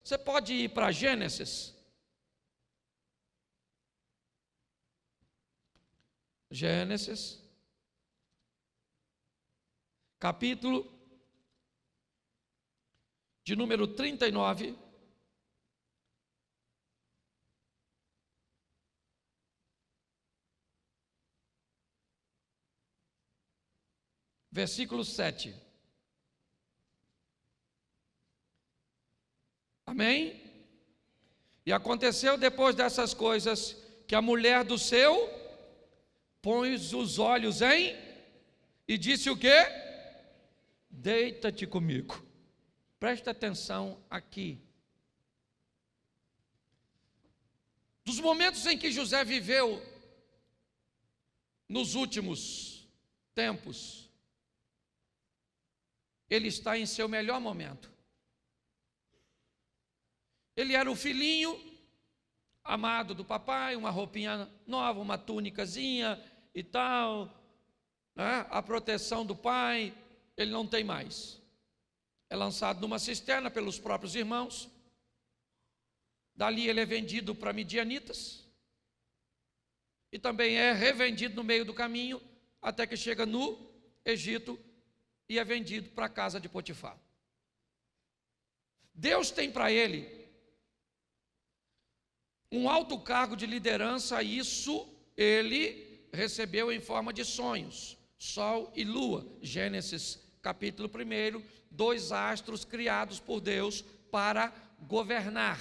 Você pode ir para Gênesis. Gênesis, capítulo de número 39. Versículo 7. Amém? E aconteceu depois dessas coisas, que a mulher do seu pôs os olhos em, e disse o quê? Deita-te comigo. Presta atenção aqui. Dos momentos em que José viveu nos últimos tempos, ele está em seu melhor momento. Ele era o filhinho amado do papai, uma roupinha nova, uma túnicazinha e tal, né? A proteção do pai, ele não tem mais. É lançado numa cisterna pelos próprios irmãos. Dali ele é vendido para midianitas. E também é revendido no meio do caminho, até que chega no Egito e é vendido para a casa de Potifar. Deus tem para ele um alto cargo de liderança, isso ele recebeu em forma de sonhos, sol e lua. Gênesis capítulo 1, 2 astros criados por Deus para governar.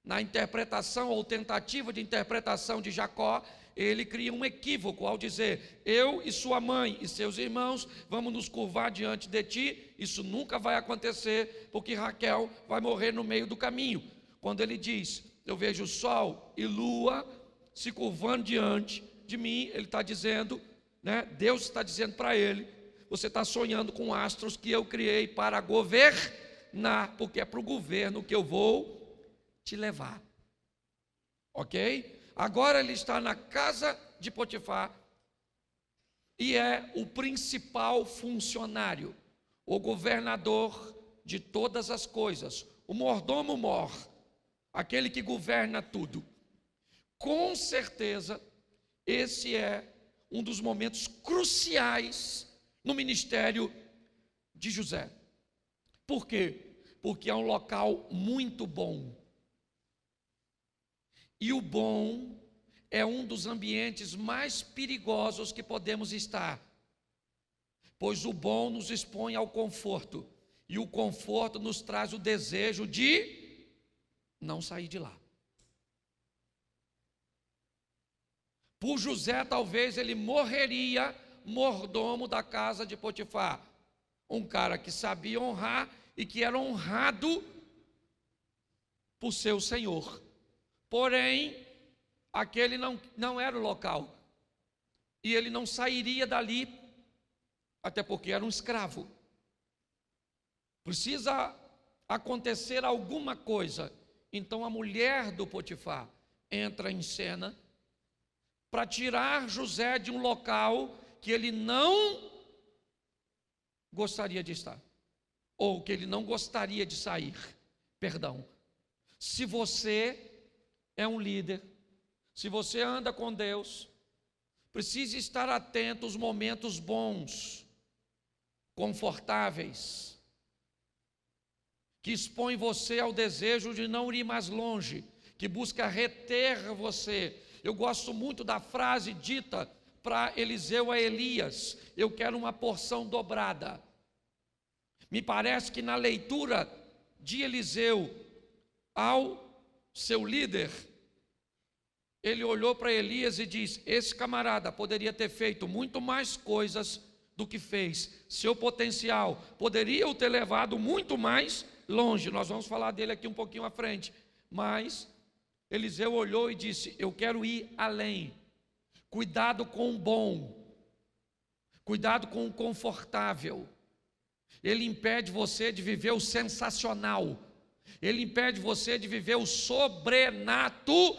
Na interpretação ou tentativa de interpretação de Jacó, ele cria um equívoco ao dizer: eu e sua mãe e seus irmãos vamos nos curvar diante de ti. Isso nunca vai acontecer, porque Raquel vai morrer no meio do caminho. Quando ele diz: eu vejo sol e lua se curvando diante de mim, ele está dizendo, né? Deus está dizendo para ele: você está sonhando com astros que eu criei para governar, porque é para o governo que eu vou te levar. Ok? Agora ele está na casa de Potifar e é o principal funcionário, o governador de todas as coisas, o mordomo mor, aquele que governa tudo. Com certeza, esse é um dos momentos cruciais no ministério de José. Por quê? Porque é um local muito bom. E o bom é um dos ambientes mais perigosos que podemos estar, pois o bom nos expõe ao conforto, e o conforto nos traz o desejo de não sair de lá. Por José, talvez ele morreria mordomo da casa de Potifar, um cara que sabia honrar e que era honrado por seu senhor. Porém, aquele não era o local, e ele não sairia dali, até porque era um escravo. Precisa acontecer alguma coisa. Então a mulher do Potifar entra em cena para tirar José de um local que ele não gostaria de estar, ou que ele não gostaria de sair. Perdão. Se você é um líder, se você anda com Deus, precisa estar atento aos momentos bons, confortáveis, que expõem você ao desejo de não ir mais longe, que busca reter você. Eu gosto muito da frase dita para Eliseu a Elias: eu quero uma porção dobrada. Me parece que na leitura de Eliseu ao seu líder, ele olhou para Elias e disse: esse camarada poderia ter feito muito mais coisas do que fez, seu potencial poderia o ter levado muito mais longe. Nós vamos falar dele aqui um pouquinho à frente, mas Eliseu olhou e disse: eu quero ir além. Cuidado com o bom, cuidado com o confortável. Ele impede você de viver o sensacional, ele impede você de viver o sobrenatural.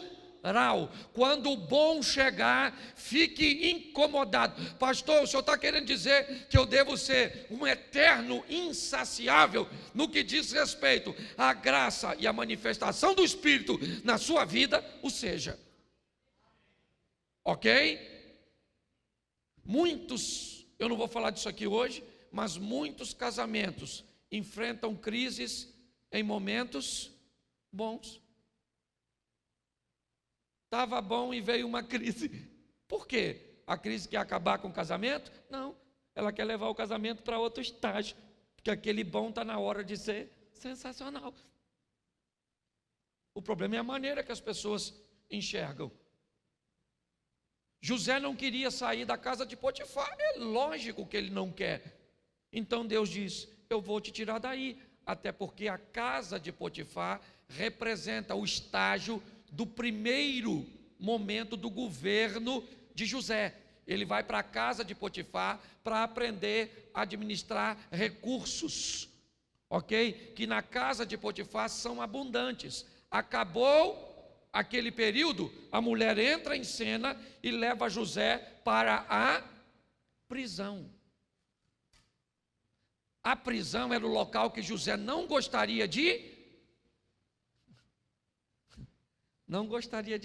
Quando o bom chegar, fique incomodado. Pastor, o senhor está querendo dizer que eu devo ser um eterno insaciável no que diz respeito à graça e à manifestação do Espírito na sua vida? O seja. Ok? Muitos, eu não vou falar disso aqui hoje, mas muitos casamentos enfrentam crises em momentos bons. Estava bom e veio uma crise. Por quê? A crise quer acabar com o casamento? Não, ela quer levar o casamento para outro estágio, porque aquele bom está na hora de ser sensacional. O problema é a maneira que as pessoas enxergam. José não queria sair da casa de Potifar, é lógico que ele não quer. Então Deus diz, eu vou te tirar daí, até porque a casa de Potifar representa o estágio do primeiro momento do governo de José. Ele vai para a casa de Potifar para aprender a administrar recursos, ok? Que na casa de Potifar são abundantes. Acabou aquele período, a mulher entra em cena e leva José para a prisão. A prisão era o local que José não gostaria de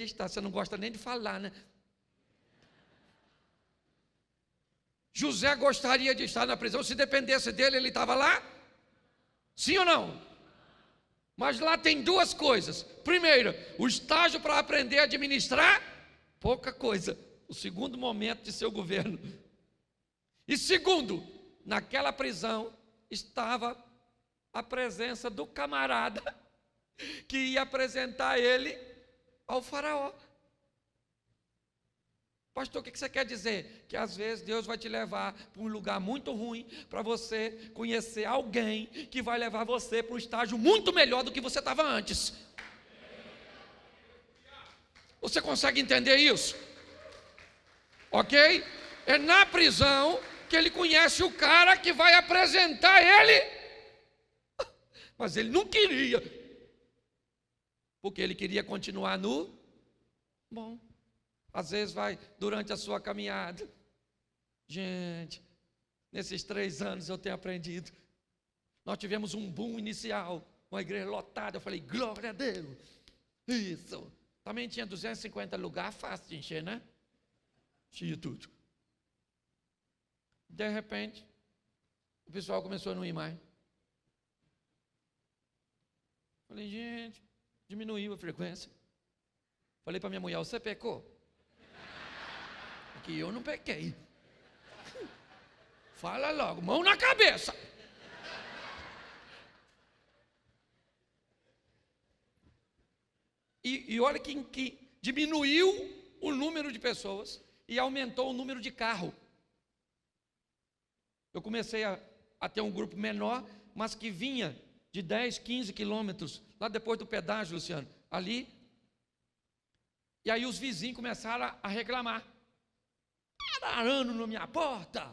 estar. Você não gosta nem de falar, né? José gostaria de estar na prisão. Se dependesse dele, ele estava lá? Sim ou não? Mas lá tem duas coisas. Primeiro, o estágio para aprender a administrar, pouca coisa. O segundo momento de seu governo. E segundo, naquela prisão estava a presença do camarada que ia apresentar ele ao faraó. Pastor, o que você quer dizer? Que às vezes Deus vai te levar para um lugar muito ruim, para você conhecer alguém que vai levar você para um estágio muito melhor do que você estava antes. Você consegue entender isso? Ok? É na prisão que ele conhece o cara que vai apresentar ele. Mas ele não queria, porque ele queria continuar no bom. Às vezes vai durante a sua caminhada. Gente, nesses 3 anos eu tenho aprendido. Nós tivemos um boom inicial, uma igreja lotada. Eu falei, glória a Deus. Isso. Também tinha 250 lugares, fácil de encher, né? Tinha tudo. De repente, o pessoal começou a não ir mais. Falei, gente, diminuiu a frequência. Falei para minha mulher, você pecou? Porque eu não pequei. Fala logo, mão na cabeça. E olha que diminuiu o número de pessoas e aumentou o número de carro. Eu comecei a ter um grupo menor, mas que vinha de 10, 15 quilômetros, lá depois do pedágio, Luciano, ali. E aí os vizinhos começaram a reclamar. Arando na minha porta,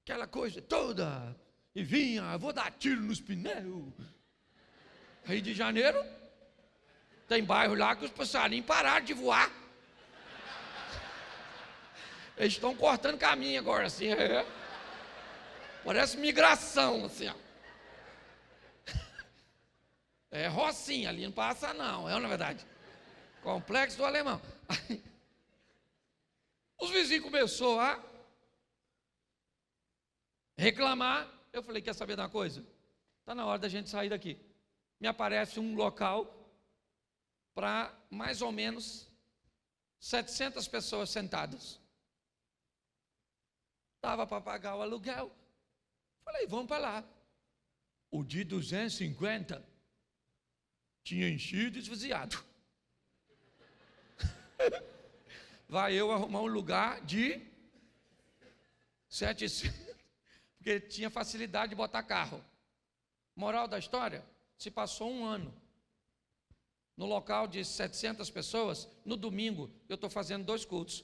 aquela coisa toda. E vinha, vou dar tiro nos pneus. Rio de Janeiro, tem bairro lá que os passarinhos pararam de voar. Eles estão cortando caminho agora, assim, Parece migração, assim, ó. É rocinha, ali não passa não, na verdade. Complexo do Alemão. Os vizinhos começaram a reclamar. Eu falei, quer saber de uma coisa? Está na hora da gente sair daqui. Me aparece um local para mais ou menos 700 pessoas sentadas. Estava para pagar o aluguel. Falei, vamos para lá. O de 250 tinha enchido e esvaziado. Vai eu arrumar um lugar de 700, porque tinha facilidade de botar carro. Moral da história, se passou 1 ano. No local de 700 pessoas, no domingo, eu estou fazendo 2 cultos.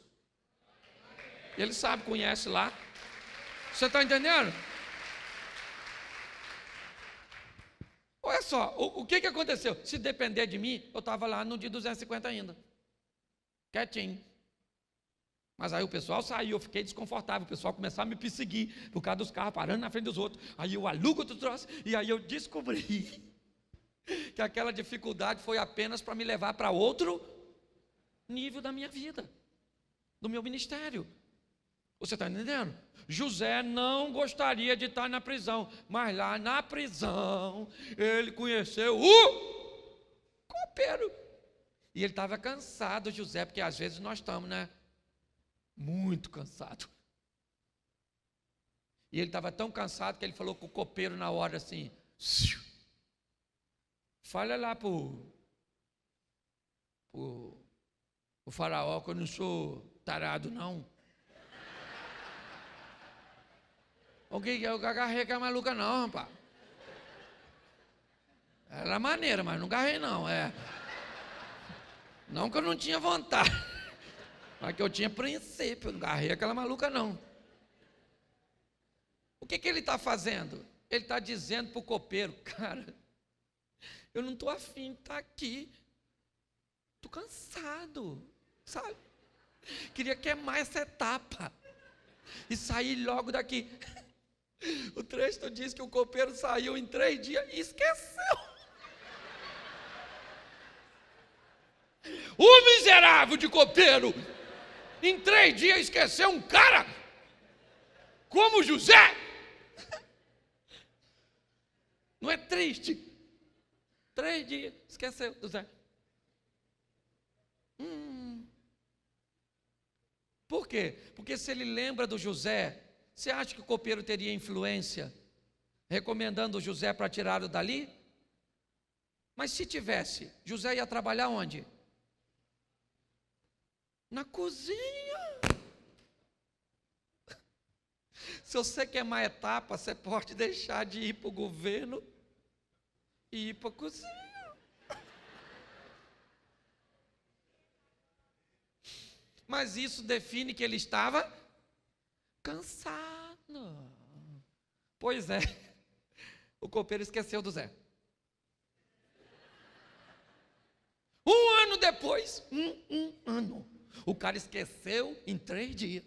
Ele sabe, conhece lá. Você está entendendo? Olha só, o que aconteceu? Se depender de mim, eu estava lá no dia 250 ainda. quietinho. Mas aí o pessoal saiu, eu fiquei desconfortável, o pessoal começou a me perseguir, por causa dos carros parando na frente dos outros. Aí eu alugo outro troço, e aí eu descobri que aquela dificuldade foi apenas para me levar para outro nível da minha vida, do meu ministério. Você está entendendo? José não gostaria de estar na prisão, mas lá na prisão ele conheceu o copeiro. E ele estava cansado, José, porque às vezes nós estamos, né? Muito cansado. E ele estava tão cansado que ele falou com o copeiro na hora assim: fala lá para o faraó que eu não sou tarado, não. Eu agarrei aquela maluca, não, rapaz. Era maneira, mas não agarrei, não. Não que eu não tinha vontade, mas que eu tinha princípio. Eu não agarrei aquela maluca, não. O que ele está fazendo? Ele está dizendo para o copeiro: cara, eu não estou afim de estar aqui. Estou cansado, sabe? Queria queimar essa etapa e sair logo daqui. O texto diz que o copeiro saiu em 3 dias e esqueceu. O miserável de copeiro, em 3 dias esqueceu um cara como José. Não é triste? 3 dias, esqueceu José. Por quê? Porque se ele lembra do José, você acha que o copeiro teria influência recomendando o José para tirá-lo dali? Mas se tivesse, José ia trabalhar onde? Na cozinha. Se você queimar etapa, você pode deixar de ir para o governo e ir para a cozinha. Mas isso define que ele estava cansado. Pois é, o copeiro esqueceu do Zé. 1 ano depois, um ano, o cara esqueceu em 3 dias.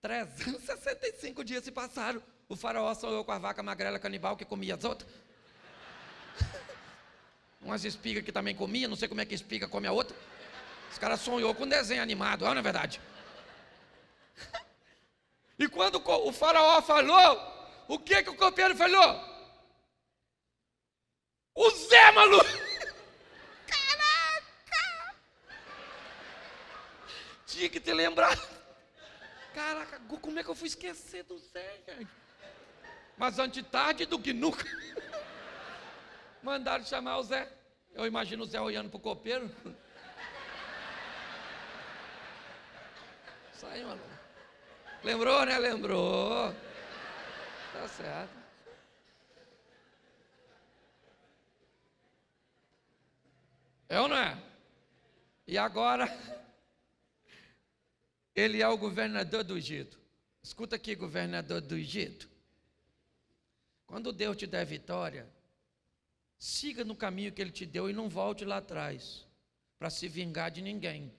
365 dias se passaram. O faraó sonhou com a vaca magrela canibal que comia as outras. Umas espigas que também comia, não sei como é que espiga come a outra. Os caras sonhou com um desenho animado, não é verdade? E quando o faraó falou, o que o copeiro falou? O Zé, maluco! Caraca! Tinha que te lembrar. Caraca, como é que eu fui esquecer do Zé, gente? Mas antes tarde do que nunca. Mandaram chamar o Zé. Eu imagino o Zé olhando para o copeiro. Isso aí, maluco. Lembrou, né? Lembrou. Tá certo. É ou não é? E agora, ele é o governador do Egito. Escuta aqui, governador do Egito. Quando Deus te der vitória, siga no caminho que Ele te deu e não volte lá atrás, para se vingar de ninguém.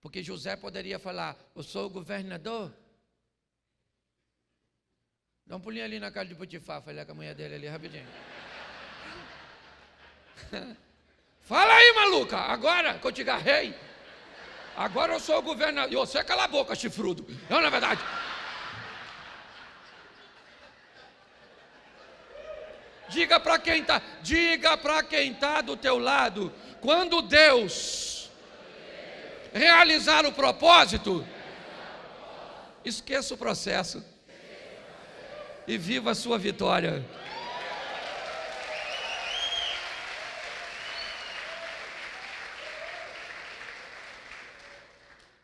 Porque José poderia falar: eu sou o governador. Dá um pulinho ali na casa de Potifar, falei com a mulher dele ali rapidinho. Fala aí, maluca, agora que eu te agarrei. Agora eu sou o governador. E você cala a boca, chifrudo. Não, na verdade. Diga para quem está do teu lado, quando Deus realizar o propósito, esqueça o processo e viva a sua vitória.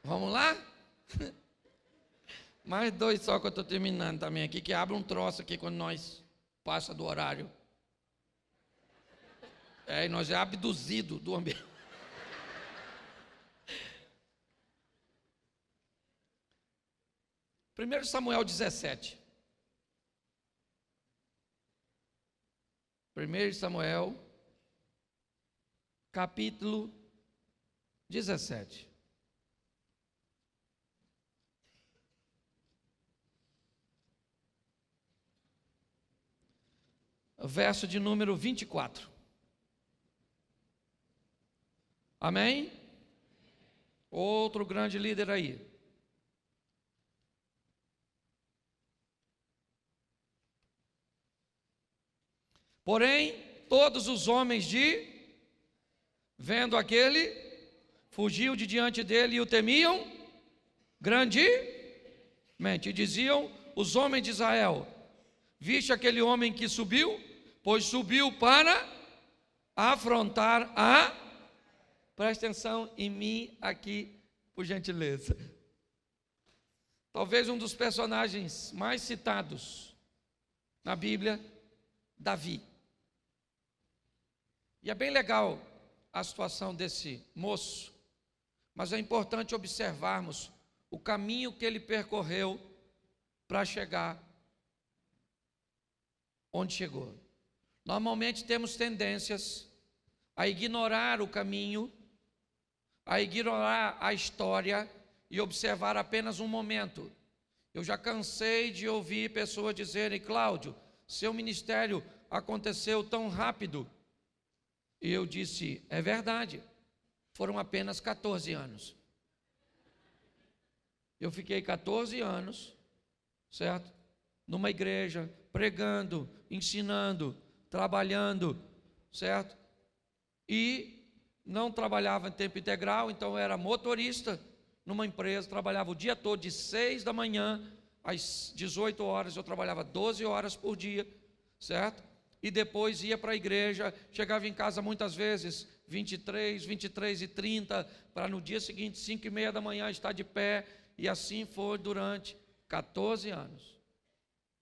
Vamos lá? Mais 2 só que eu estou terminando também aqui, que abre um troço aqui quando nós passa do horário. E nós é abduzido do ambiente. Primeiro Samuel 17. 1 Samuel, capítulo 17. Verso de número 24. Amém? Outro grande líder aí. Porém, todos os homens vendo aquele, fugiam de diante dele e o temiam grandemente. E diziam os homens de Israel: viste aquele homem que subiu? Pois subiu para afrontar presta atenção em mim aqui, por gentileza. Talvez um dos personagens mais citados na Bíblia, Davi. E é bem legal a situação desse moço, mas é importante observarmos o caminho que ele percorreu para chegar onde chegou. Normalmente temos tendências a ignorar o caminho, a ignorar a história e observar apenas um momento. Eu já cansei de ouvir pessoas dizerem: Cláudio, seu ministério aconteceu tão rápido. E eu disse: é verdade, foram apenas 14 anos. Eu fiquei 14 anos, certo? Numa igreja, pregando, ensinando, trabalhando, certo? E não trabalhava em tempo integral, então eu era motorista numa empresa, trabalhava o dia todo, de 6 da manhã às 18 horas, eu trabalhava 12 horas por dia, certo? E depois ia para a igreja, chegava em casa muitas vezes 23h30, para no dia seguinte, 5h30 da manhã, estar de pé, e assim foi durante 14 anos.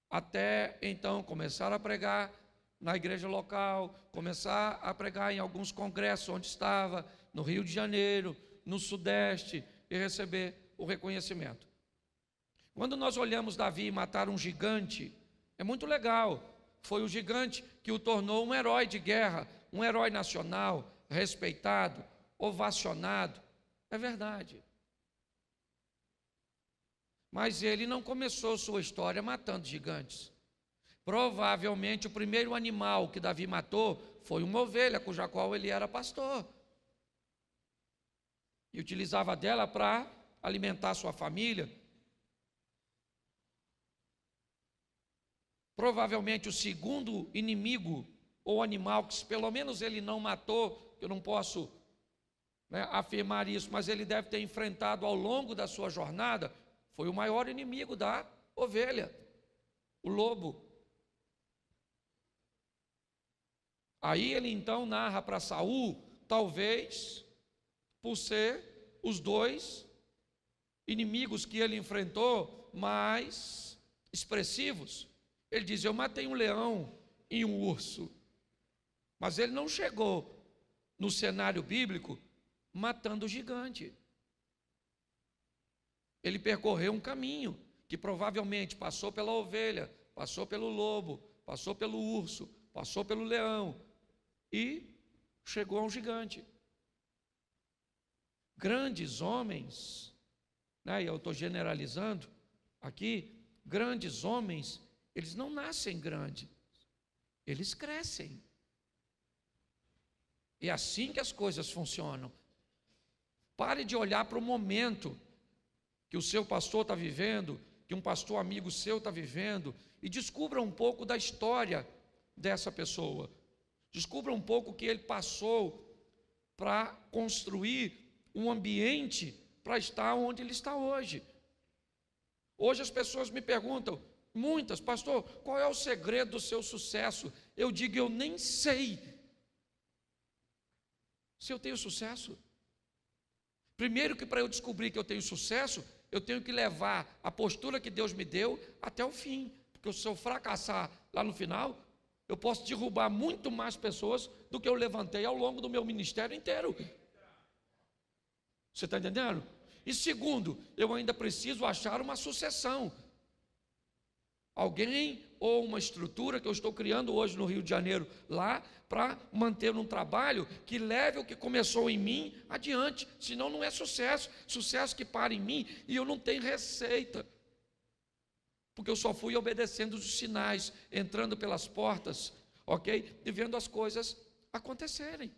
Até então começar a pregar na igreja local, começar a pregar em alguns congressos onde estava, no Rio de Janeiro, no Sudeste, e receber o reconhecimento. Quando nós olhamos Davi matar um gigante, é muito legal. Foi o gigante que o tornou um herói de guerra, um herói nacional, respeitado, ovacionado. É verdade. Mas ele não começou sua história matando gigantes. Provavelmente o primeiro animal que Davi matou foi uma ovelha, cuja qual ele era pastor. E utilizava dela para alimentar sua família. Provavelmente o segundo inimigo ou animal que pelo menos ele não matou, eu não posso afirmar isso, mas ele deve ter enfrentado ao longo da sua jornada, foi o maior inimigo da ovelha, o lobo. Aí ele então narra para Saul, talvez por ser os dois inimigos que ele enfrentou mais expressivos. Ele diz: eu matei um leão e um urso. Mas ele não chegou no cenário bíblico matando o gigante. Ele percorreu um caminho que provavelmente passou pela ovelha, passou pelo lobo, passou pelo urso, passou pelo leão e chegou a um gigante. Grandes homens, e eu estou generalizando aqui, grandes homens, eles não nascem grandes, eles crescem. É assim que as coisas funcionam. Pare de olhar para o momento que o seu pastor está vivendo, que um pastor amigo seu está vivendo, e descubra um pouco da história dessa pessoa. Descubra um pouco o que ele passou para construir um ambiente para estar onde ele está hoje. Hoje as pessoas me perguntam, muitas: pastor, qual é o segredo do seu sucesso? Eu digo: eu nem sei se eu tenho sucesso. Primeiro, que para eu descobrir que eu tenho sucesso, eu tenho que levar a postura que Deus me deu até o fim, porque se eu fracassar lá no final, eu posso derrubar muito mais pessoas do que eu levantei ao longo do meu ministério inteiro. Você está entendendo? E segundo, eu ainda preciso achar uma sucessão. alguém ou uma estrutura que eu estou criando hoje no Rio de Janeiro, lá, para manter um trabalho que leve o que começou em mim adiante, senão não é sucesso. Sucesso que para em mim e eu não tenho receita, porque eu só fui obedecendo os sinais, entrando pelas portas, ok? E vendo as coisas acontecerem.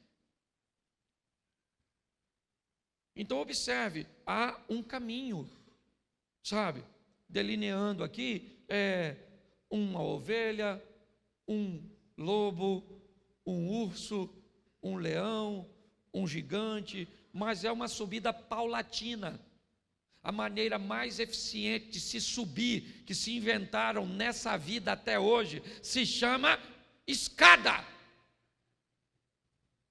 Então observe, há um caminho, sabe, delineando aqui, uma ovelha, um lobo, um urso, um leão, um gigante, mas é uma subida paulatina. A maneira mais eficiente de se subir, que se inventaram nessa vida até hoje, se chama escada.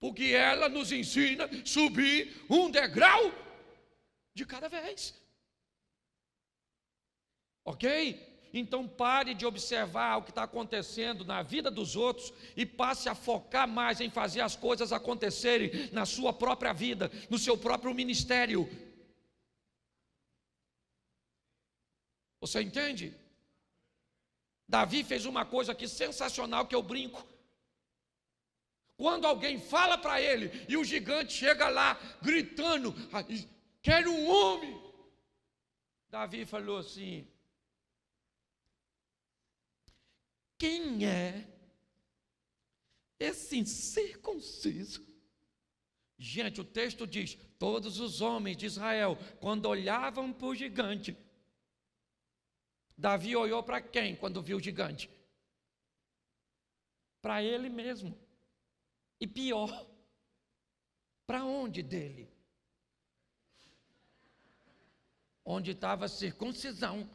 Porque ela nos ensina a subir um degrau de cada vez. Ok? Então pare de observar o que está acontecendo na vida dos outros e passe a focar mais em fazer as coisas acontecerem na sua própria vida, no seu próprio ministério. Você entende? Davi fez uma coisa aqui sensacional que eu brinco. Quando alguém fala para ele e o gigante chega lá gritando, quero um homem. Davi falou assim: quem é esse incircunciso? Gente, o texto diz: todos os homens de Israel, quando olhavam para o gigante, Davi olhou para quem quando viu o gigante? Para ele mesmo. E pior, para onde dele? Onde estava a circuncisão.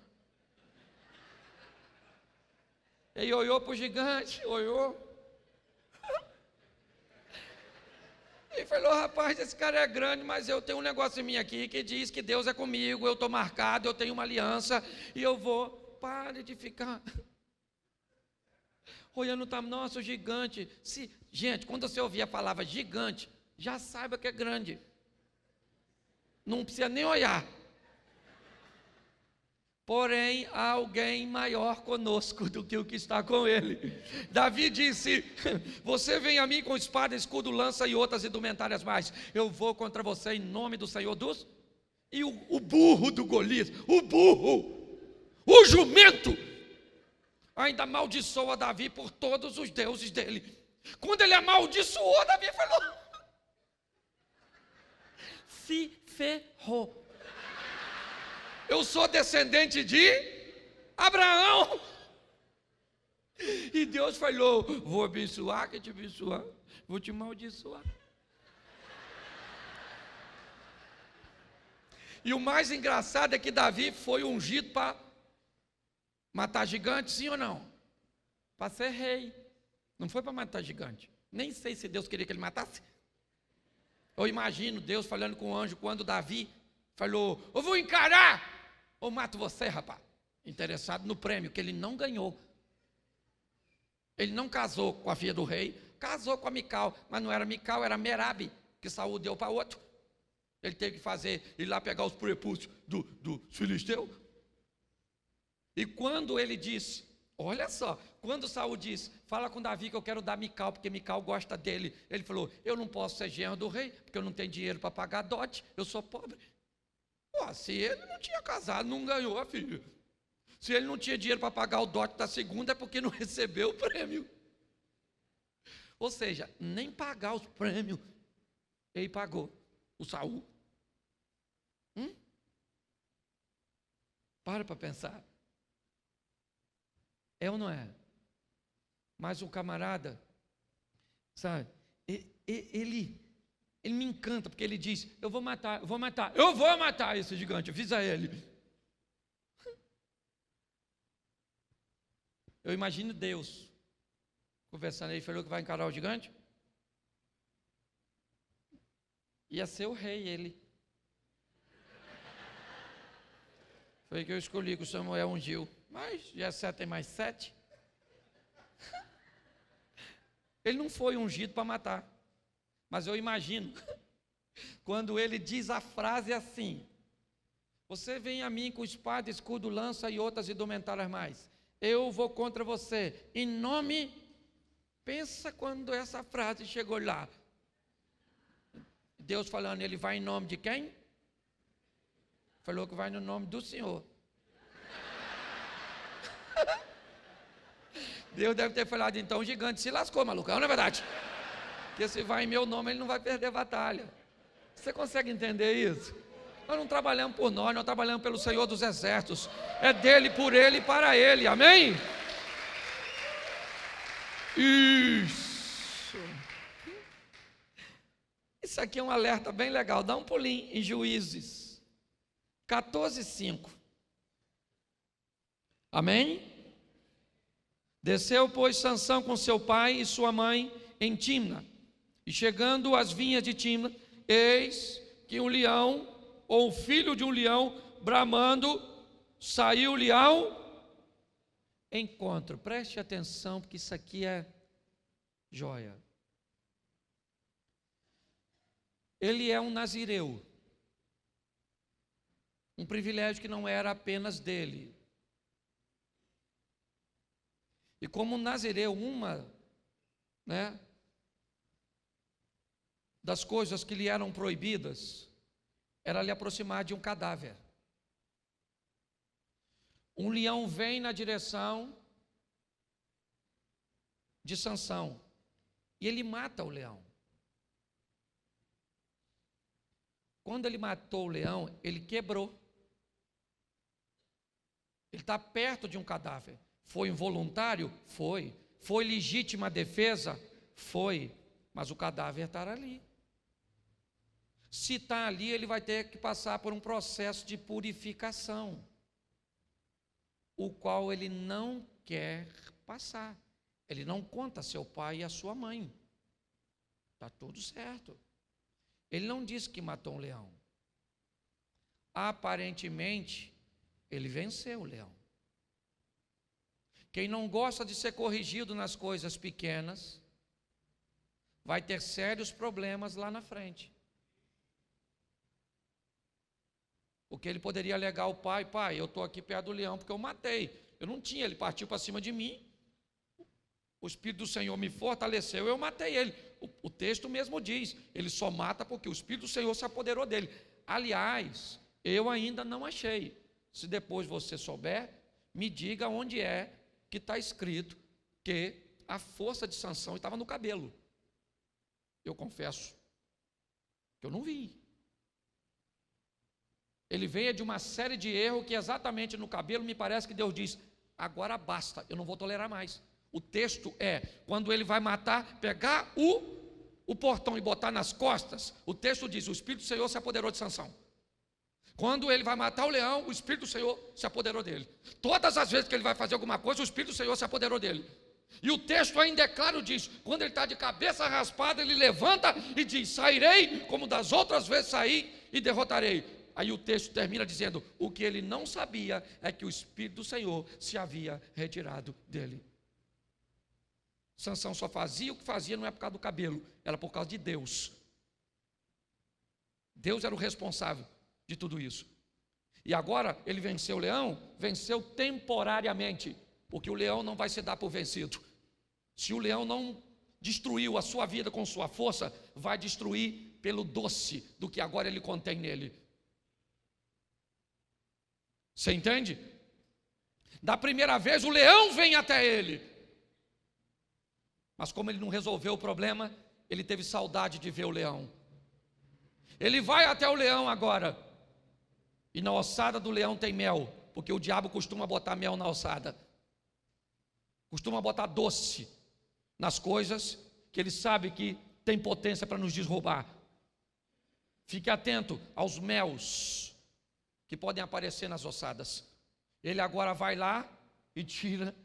Ele olhou para o gigante, olhou. E falou: rapaz, esse cara é grande, mas eu tenho um negócio em mim aqui que diz que Deus é comigo, eu estou marcado, eu tenho uma aliança, e eu vou. Pare de ficar olhando, tá, nossa, o gigante. Gente, quando você ouvir a palavra gigante, já saiba que é grande. Não precisa nem olhar. Porém, há alguém maior conosco do que o que está com ele. Davi disse: você vem a mim com espada, escudo, lança e outras indumentárias mais. Eu vou contra você em nome do Senhor dos... E o burro do Golias, o jumento, ainda amaldiçoa Davi por todos os deuses dele. Quando ele amaldiçoou, Davi falou: se ferrou. Eu sou descendente de Abraão. E Deus falou: vou abençoar, que te abençoar, vou te amaldiçoar. E o mais engraçado é que Davi foi ungido para matar gigante, sim ou não? Para ser rei. Não foi para matar gigante. Nem sei se Deus queria que ele matasse. Eu imagino Deus falando com o anjo quando Davi falou: eu vou encarar, ou mato você, rapaz. Interessado no prêmio, que ele não ganhou. Ele não casou com a filha do rei, casou com a Mical, mas não era Mical, era Merabe, que Saul deu para outro. Ele teve que ir lá pegar os prepúcios do filisteu. E quando ele disse, olha só, quando Saul disse: fala com Davi que eu quero dar Mical, porque Mical gosta dele. Ele falou: eu não posso ser genro do rei, porque eu não tenho dinheiro para pagar dote, eu sou pobre. Pô, se ele não tinha casado, não ganhou a filha. Se ele não tinha dinheiro para pagar o dote da segunda, é porque não recebeu o prêmio. Ou seja, nem pagar os prêmios ele pagou, o Saul. Para pensar. É ou não é? Mas o camarada, sabe, ele me encanta, porque ele diz: eu vou matar esse gigante, eu fiz a ele. Eu imagino Deus conversando, ele falou que vai encarar o gigante. Ia ser o rei, ele. Foi que eu escolhi, que o Samuel ungiu. Mas Jessé tem mais 7. Ele não foi ungido para matar. Mas eu imagino, quando ele diz a frase assim: você vem a mim com espada, escudo, lança e outras indumentárias mais. eu vou contra você. Em nome, pensa quando essa frase chegou lá. Deus falando, ele vai em nome de quem? Falou que vai no nome do Senhor. Deus deve ter falado, então o gigante se lascou, malucão, não é verdade? Porque se vai em meu nome, ele não vai perder a batalha. Você consegue entender isso? Nós não trabalhamos por nós trabalhamos pelo Senhor dos Exércitos. É dele, por ele e para ele, amém? Isso aqui é um alerta bem legal, dá um pulinho em Juízes 14:5. Amém? Desceu, pois, Sansão com seu pai e sua mãe em Timna, e chegando às vinhas de Timna, eis que um leão, ou o filho de um leão, bramando, saiu-lhe ao encontro. Preste atenção, porque isso aqui é joia. Ele é um nazireu, um privilégio que não era apenas dele. E como nazireu, uma das coisas que lhe eram proibidas era lhe aproximar de um cadáver. Um leão vem na direção de Sansão e ele mata o leão. Quando ele matou o leão, ele quebrou. Ele está perto de um cadáver. Foi involuntário? Foi. Foi legítima defesa? Foi. Mas o cadáver está ali. Se está ali, ele vai ter que passar por um processo de purificação, o qual ele não quer passar. Ele não conta a seu pai e a sua mãe. Está tudo certo. Ele não disse que matou um leão. Aparentemente, ele venceu o leão. Quem não gosta de ser corrigido nas coisas pequenas, vai ter sérios problemas lá na frente. Porque ele poderia alegar ao pai, eu estou aqui perto do leão porque eu matei. Eu não tinha, ele partiu para cima de mim. O Espírito do Senhor me fortaleceu, eu matei ele. O texto mesmo diz, ele só mata porque o Espírito do Senhor se apoderou dele. Aliás, eu ainda não achei. Se depois você souber, me diga onde é que está escrito que a força de Sansão estava no cabelo. Eu confesso que eu não vi. Ele veio de uma série de erros que exatamente no cabelo me parece que Deus diz, agora basta, eu não vou tolerar mais. O texto é, quando ele vai matar, pegar o portão e botar nas costas, o texto diz, o Espírito do Senhor se apoderou de Sansão. Quando ele vai matar o leão, o Espírito do Senhor se apoderou dele. Todas as vezes que ele vai fazer alguma coisa, o Espírito do Senhor se apoderou dele. E o texto ainda é claro, diz, quando ele está de cabeça raspada, ele levanta e diz, sairei como das outras vezes saí e derrotarei. Aí o texto termina dizendo, o que ele não sabia é que o Espírito do Senhor se havia retirado dele. Sansão só fazia o que fazia, não é por causa do cabelo, era por causa de Deus. Deus era o responsável de tudo isso. E agora ele venceu o leão, venceu temporariamente, porque o leão não vai se dar por vencido. Se o leão não destruiu a sua vida com sua força, vai destruir pelo doce do que agora ele contém nele. Você entende? Da primeira vez o leão vem até ele, mas como ele não resolveu o problema, ele teve saudade de ver o leão. Ele vai até o leão agora, e na ossada do leão tem mel, porque o diabo costuma botar mel na ossada, costuma botar doce nas coisas que ele sabe que tem potência para nos desroubar. Fique atento aos mels que podem aparecer nas ossadas. Ele agora vai lá e tira,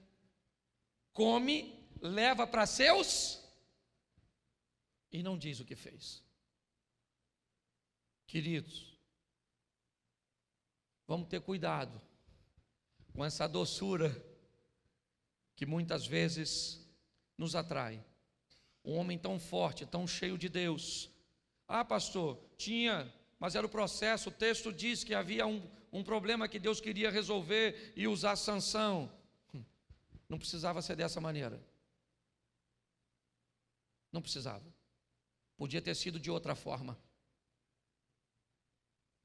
come, leva para seus e não diz o que fez. Queridos, vamos ter cuidado com essa doçura que muitas vezes nos atrai. Um homem tão forte, tão cheio de Deus. Ah, pastor, mas era o processo. O texto diz que havia um problema que Deus queria resolver e usar Sansão. Não precisava ser dessa maneira. Não precisava. Podia ter sido de outra forma.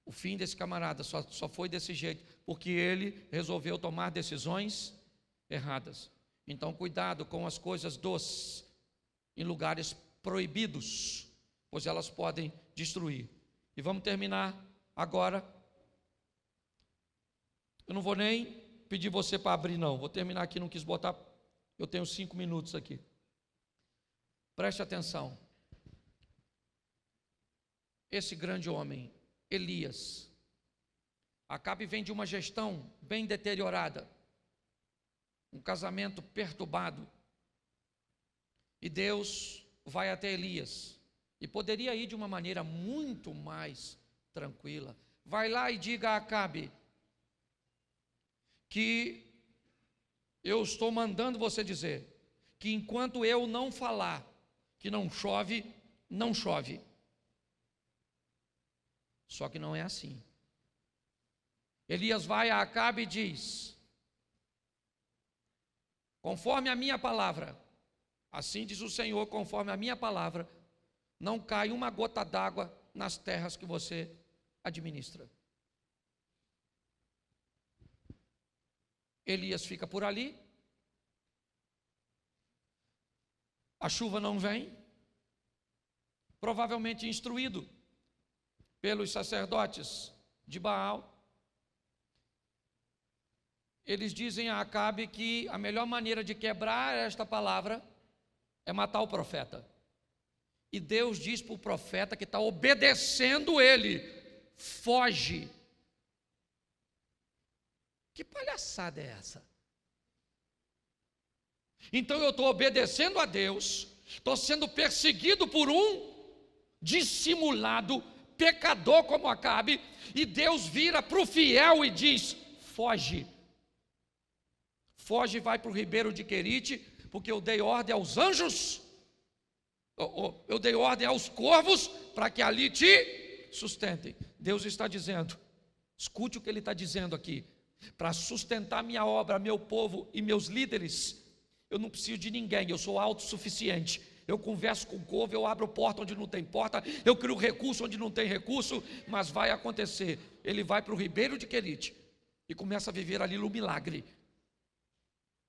O fim desse camarada só foi desse jeito, porque ele resolveu tomar decisões erradas. Então, cuidado com as coisas doces em lugares proibidos, pois elas podem destruir. E vamos terminar agora. Eu não vou nem pedir você para abrir, não. Vou terminar aqui, não quis botar. Eu tenho 5 minutos aqui. Preste atenção. Esse grande homem, Elias, Acabe vem de uma gestão bem deteriorada, um casamento perturbado, e Deus vai até Elias, e poderia ir de uma maneira muito mais tranquila. Vai lá e diga a Acabe que eu estou mandando você dizer que enquanto eu não falar que não chove, não chove. Só que não é assim. Elias vai a Acabe e diz: conforme a minha palavra, assim diz o Senhor, conforme a minha palavra, não cai uma gota d'água nas terras que você administra. Elias fica por ali, a chuva não vem, provavelmente instruído pelos sacerdotes de Baal. Eles dizem a Acabe que a melhor maneira de quebrar esta palavra é matar o profeta. E Deus diz para o profeta que está obedecendo ele: foge. Que palhaçada é essa? Então eu estou obedecendo a Deus, estou sendo perseguido por um dissimulado pecador como Acabe, e Deus vira para o fiel e diz: foge. Foge e vai para o ribeiro de Querite, porque eu dei ordem aos anjos, eu dei ordem aos corvos, para que ali te sustentem. Deus está dizendo, escute o que Ele está dizendo aqui: para sustentar minha obra, meu povo e meus líderes, eu não preciso de ninguém, eu sou autossuficiente. Eu converso com o corvo, eu abro porta onde não tem porta, eu crio recurso onde não tem recurso, mas vai acontecer. Ele vai para o ribeiro de Querite e começa a viver ali no milagre.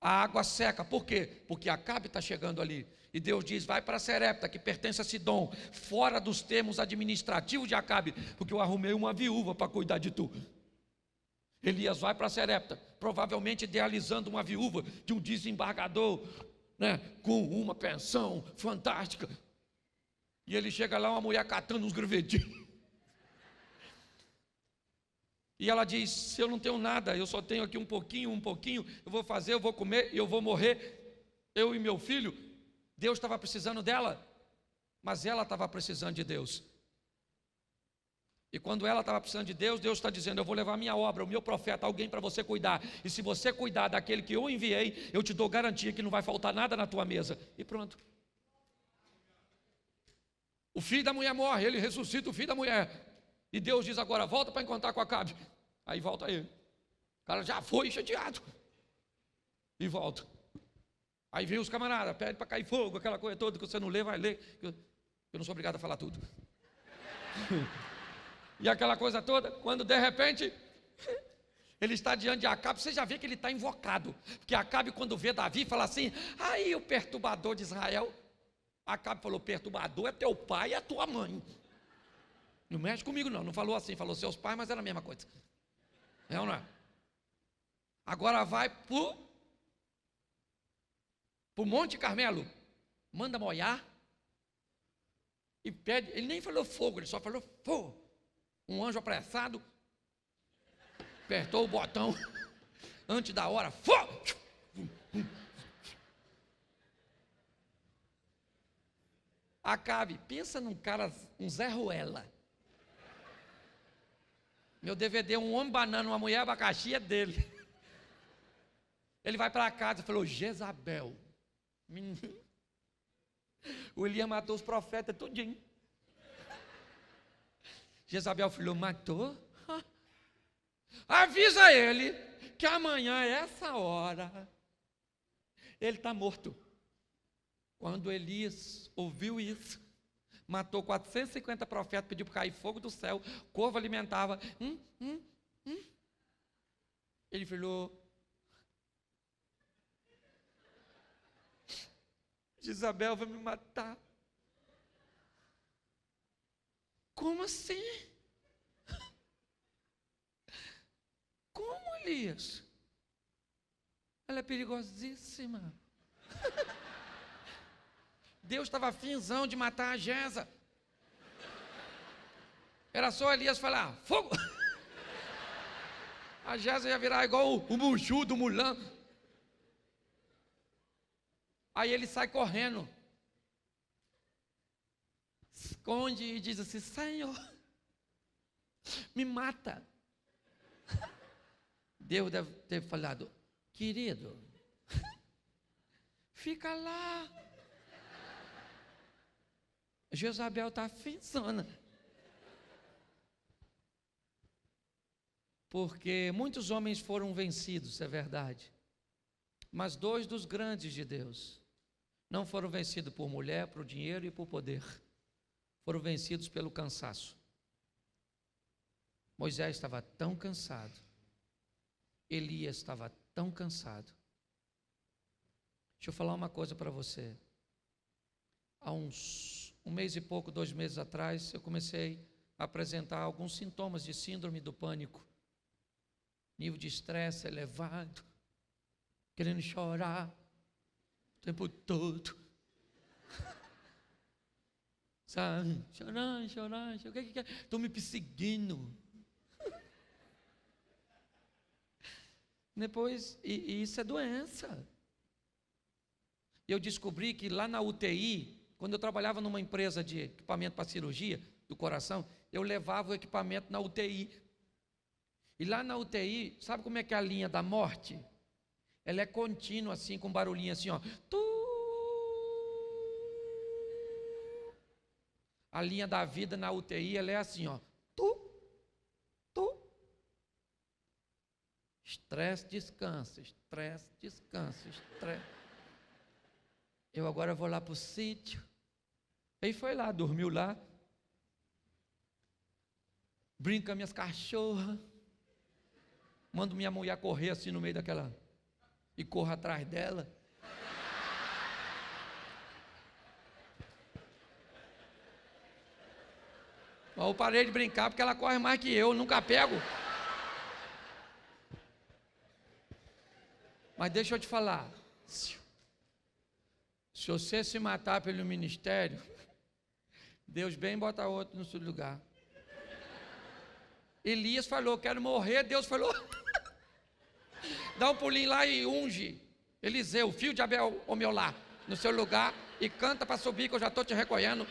A água seca, por quê? Porque Acabe está chegando ali, e Deus diz: vai para Serepta, que pertence a Sidom, fora dos termos administrativos de Acabe, porque eu arrumei uma viúva para cuidar de tu. Elias vai para Serepta, provavelmente idealizando uma viúva de um desembargador, né, com uma pensão fantástica, e ele chega lá, uma mulher catando uns gravetinhos, e ela diz: se eu não tenho nada, eu só tenho aqui um pouquinho, eu vou fazer, eu vou comer e eu vou morrer, eu e meu filho. Deus estava precisando dela, mas ela estava precisando de Deus. E quando ela estava precisando de Deus, Deus está dizendo: eu vou levar a minha obra, o meu profeta, alguém para você cuidar, e se você cuidar daquele que eu enviei, eu te dou garantia que não vai faltar nada na tua mesa. E pronto. O filho da mulher morre, ele ressuscita o filho da mulher, e Deus diz agora: volta para encontrar com Acabe. Aí volta ele, o cara já foi chateado, e volta. Aí vem os camaradas, pede para cair fogo, aquela coisa toda que você não lê, vai ler, eu não sou obrigado a falar tudo. E aquela coisa toda, quando de repente ele está diante de Acabe, você já vê que ele está invocado, porque Acabe, quando vê Davi, fala assim: aí o perturbador de Israel. Acabe falou: perturbador é teu pai e a tua mãe. Não mexe comigo não, não falou assim, falou seus pais, mas era a mesma coisa. É ou não é? Agora vai para o Monte Carmelo, manda molhar e pede. Ele nem falou fogo, ele só falou fogo. Um anjo apressado apertou o botão antes da hora, fogo. Acabe, pensa num cara, um Zé Ruela. Meu DVD, um homem banana, uma mulher abacaxi, é dele. Ele vai para casa e falou: Jezabel, o Elias matou os profetas tudinho. Jezabel falou: matou? Avisa ele que amanhã, essa hora, ele está morto. Quando Elias ouviu isso, matou 450 profetas, pediu para cair fogo do céu, corvo alimentava. Ele falou: Jezabel vai me matar. Como assim? Como, Elias? Ela é perigosíssima. Deus estava afinzão de matar a Jeza. Era só Elias falar: fogo! A Jeza ia virar igual o Muju do Mulan. Aí ele sai correndo, esconde e diz assim: Senhor, me mata. Deus deve ter falado: querido, fica lá. Jezabel está afinzona. Porque muitos homens foram vencidos, é verdade. Mas 2 dos grandes de Deus não foram vencidos por mulher, por dinheiro e por poder. Foram vencidos pelo cansaço. Moisés estava tão cansado. Elias estava tão cansado. Deixa eu falar uma coisa para você. Há um mês e pouco, 2 meses atrás, eu comecei a apresentar alguns sintomas de síndrome do pânico. Nível de estresse elevado, querendo chorar o tempo todo. Sabe? Chorar. O que é? Estão me perseguindo. Depois, e isso é doença. Eu descobri que lá na UTI, quando eu trabalhava numa empresa de equipamento para cirurgia do coração, eu levava o equipamento na UTI. E lá na UTI, sabe como é que é a linha da morte? Ela é contínua, assim, com barulhinho assim, ó. A linha da vida na UTI, ela é assim, ó. Estresse, descansa, estresse, descansa, estresse. Eu agora vou lá para o sítio. Aí foi lá, dormiu lá. Brinca com minhas cachorras. Mando minha mulher correr assim no meio daquela. E corro atrás dela. Mas eu parei de brincar porque ela corre mais que eu nunca pego. Mas deixa eu te falar. Se você se matar pelo ministério, Deus bem bota outro no seu lugar. Elias falou: quero morrer. Deus falou: dá um pulinho lá e unge Eliseu, filho de Abel, ao meu lar, no seu lugar, e canta para subir que eu já estou te recolhendo.